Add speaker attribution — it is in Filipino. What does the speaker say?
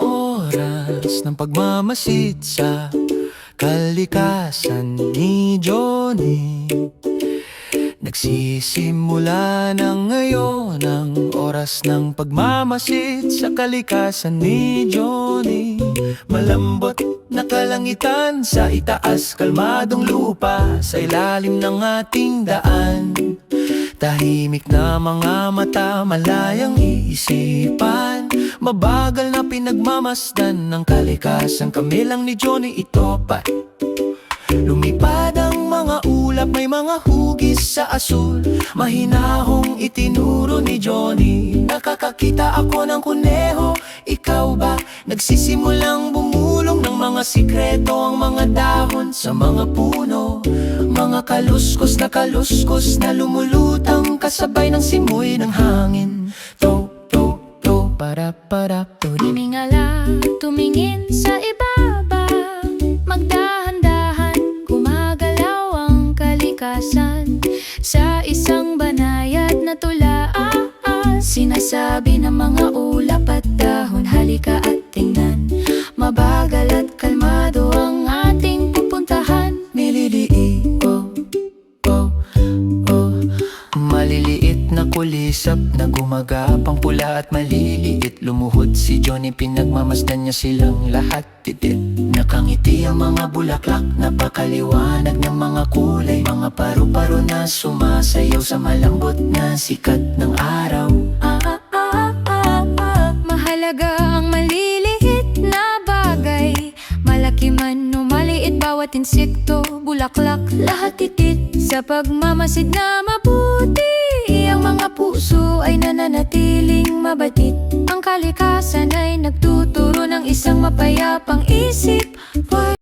Speaker 1: Oras ng pagmamasid sa kalikasan ni Johnny. Nagsisimula na ngayon ang oras ng pagmamasid sa kalikasan ni Johnny. Malambot na kalangitan sa itaas, kalmadong lupa sa ilalim ng ating daan. Tahimik na mga mata, malayang iisipan, mabagal na pinagmamasdan ng kalikasan. Kami lang ni Johnny ito pa. Lumipad ang mga ulap, may mga hugis sa asul, mahinahong itinuro ni Johnny. Nakakakita ako ng kuneho, ikaw ba? Nagsisimulang bumulong ng mga sikreto ang mga dahon sa mga puno. Mga kaluskos na lumulutang kasabay ng simoy ng hangin. To, para, to.
Speaker 2: Hiningala, tumingin sa ibaba, magdahan-dahan, gumagalaw ang kalikasan. Sa isang banayad na tula, sinasabi ng mga ulap at dahon, halika at tingnan. Mabagal at kalmado ang ating pupuntahan.
Speaker 1: Nililiit, maliliit na kulisap na gumagapang pula at maliliit. Lumuhod si Johnny, pinagmamasdan niya silang lahat. Titit, nakangiti ang mga bulaklak, napakaliwanag ng mga kulay. Mga paru-paro na sumasayaw sa malambot na sikat ng araw.
Speaker 2: Mahalaga ang maliliit na bagay, malaki man o maliit, bawat insekto, bulaklak, lahat titit. Sa pagmamasid na mabuti, ang mga puso ay nananatiling mabatit. Ang kalikasan ay nagtuturo ng isang mapayapang